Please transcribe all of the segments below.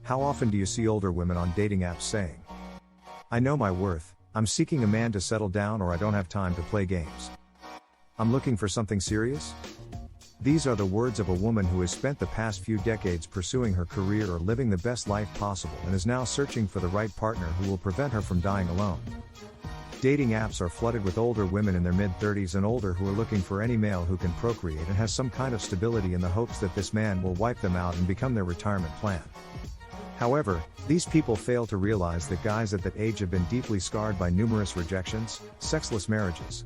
How often do you see older women on dating apps saying, "I know my worth, I'm seeking a man to settle down, or I don't have time to play games. I'm looking for something serious"? These are the words of a woman who has spent the past few decades pursuing her career or living the best life possible and is now searching for the right partner who will prevent her from dying alone. Dating apps are flooded with older women in their mid-30s and older who are looking for any male who can procreate and has some kind of stability in the hopes that this man will wipe them out and become their retirement plan. However, these people fail to realize that guys at that age have been deeply scarred by numerous rejections, sexless marriages,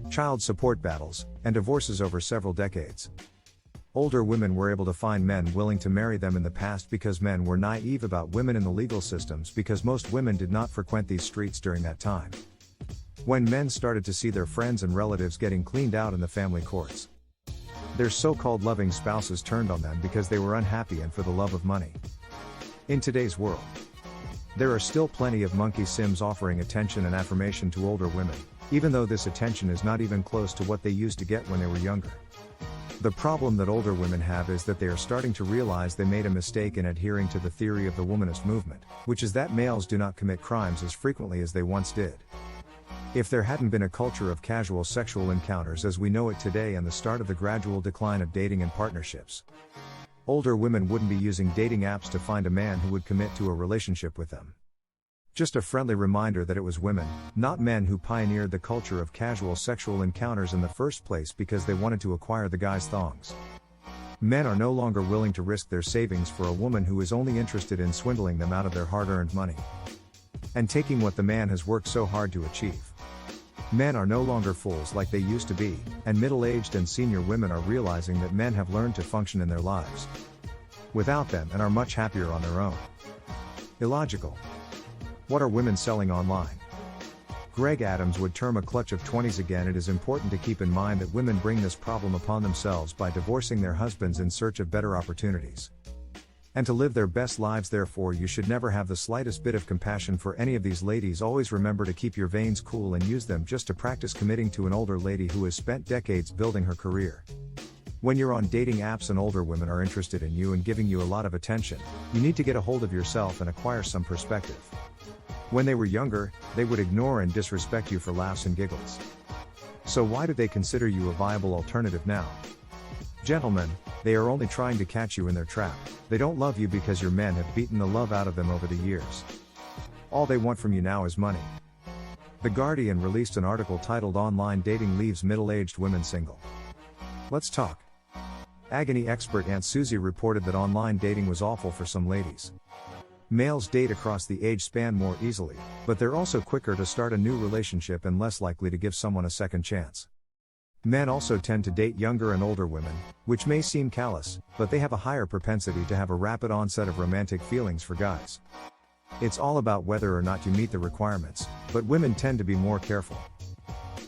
child support battles, and divorces over several decades. Older women were able to find men willing to marry them in the past because men were naive about women in the legal systems, because most women did not frequent these streets during that time. When men started to see their friends and relatives getting cleaned out in the family courts, their so-called loving spouses turned on them because they were unhappy and for the love of money. In today's world, there are still plenty of monkey sims offering attention and affirmation to older women, even though this attention is not even close to what they used to get when they were younger. The problem that older women have is that they are starting to realize they made a mistake in adhering to the theory of the womanist movement, which is that males do not commit crimes as frequently as they once did. If there hadn't been a culture of casual sexual encounters as we know it today and the start of the gradual decline of dating and partnerships, older women wouldn't be using dating apps to find a man who would commit to a relationship with them. Just a friendly reminder that it was women, not men, who pioneered the culture of casual sexual encounters in the first place because they wanted to acquire the guy's thongs. Men are no longer willing to risk their savings for a woman who is only interested in swindling them out of their hard-earned money and taking what the man has worked so hard to achieve. Men are no longer fools like they used to be, and middle-aged and senior women are realizing that men have learned to function in their lives without them and are much happier on their own. Illogical. What are women selling online? Greg Adams would term a clutch of 20s. Again, it is important to keep in mind that women bring this problem upon themselves by divorcing their husbands in search of better opportunities and to live their best lives. Therefore, you should never have the slightest bit of compassion for any of these ladies. Always remember to keep your veins cool and use them just to practice committing to an older lady who has spent decades building her career. When you're on dating apps and older women are interested in you and giving you a lot of attention, you need to get a hold of yourself and acquire some perspective. When they were younger, they would ignore and disrespect you for laughs and giggles. So why do they consider you a viable alternative now? Gentlemen, they are only trying to catch you in their trap. They don't love you because your men have beaten the love out of them over the years. All they want from you now is money. The Guardian released an article titled "Online Dating Leaves Middle-Aged Women Single." Let's talk. Agony expert Aunt Susie reported that online dating was awful for some ladies. Males date across the age span more easily, but they're also quicker to start a new relationship and less likely to give someone a second chance. Men also tend to date younger and older women, which may seem callous, but they have a higher propensity to have a rapid onset of romantic feelings for guys. It's all about whether or not you meet the requirements, but women tend to be more careful.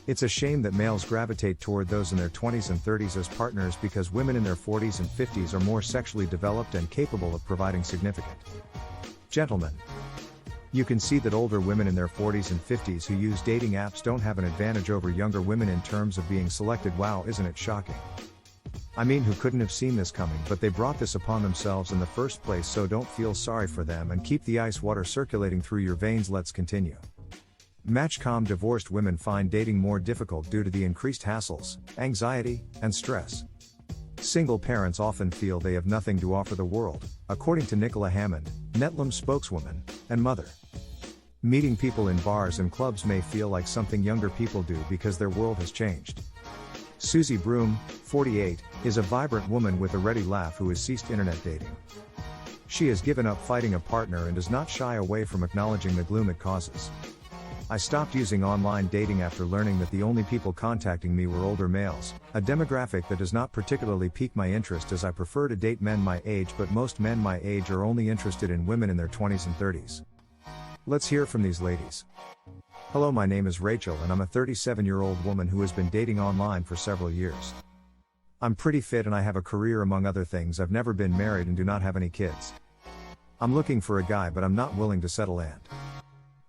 It's a shame that males gravitate toward those in their 20s and 30s as partners because women in their 40s and 50s are more sexually developed and capable of providing significant. Gentlemen, you can see that older women in their 40s and 50s who use dating apps don't have an advantage over younger women in terms of being selected. Wow, isn't it shocking? I mean, who couldn't have seen this coming? But they brought this upon themselves in the first place, so don't feel sorry for them and keep the ice water circulating through your veins. Let's continue. Match.com: divorced women find dating more difficult due to the increased hassles, anxiety, and stress. Single parents often feel they have nothing to offer the world, according to Nicola Hammond, Netlum spokeswoman and mother. Meeting people in bars and clubs may feel like something younger people do because their world has changed. Susie Broom, 48, is a vibrant woman with a ready laugh who has ceased internet dating. She has given up fighting a partner and does not shy away from acknowledging the gloom it causes. I stopped using online dating after learning that the only people contacting me were older males, a demographic that does not particularly pique my interest as I prefer to date men my age, but most men my age are only interested in women in their 20s and 30s. Let's hear from these ladies. Hello, my name is Rachel and I'm a 37-year-old woman who has been dating online for several years. I'm pretty fit and I have a career among other things. I've never been married and do not have any kids. I'm looking for a guy but I'm not willing to settle and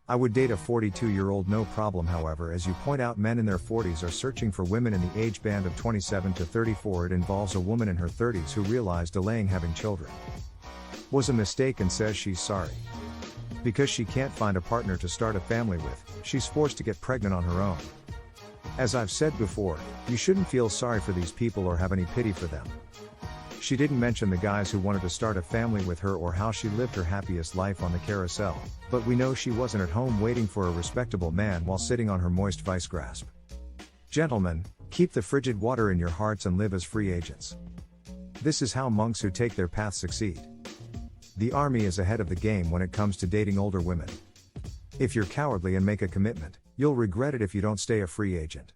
I would date a 42-year-old no problem. However, as you point out, men in their 40s are searching for women in the age band of 27 to 34. It involves a woman in her 30s who realized delaying having children was a mistake and says she's sorry. Because she can't find a partner to start a family with, she's forced to get pregnant on her own. As I've said before, you shouldn't feel sorry for these people or have any pity for them. She didn't mention the guys who wanted to start a family with her or how she lived her happiest life on the carousel, but we know she wasn't at home waiting for a respectable man while sitting on her moist vice grasp. Gentlemen, keep the frigid water in your hearts and live as free agents. This is how monks who take their path succeed. The army is ahead of the game when it comes to dating older women. If you're cowardly and make a commitment, you'll regret it if you don't stay a free agent.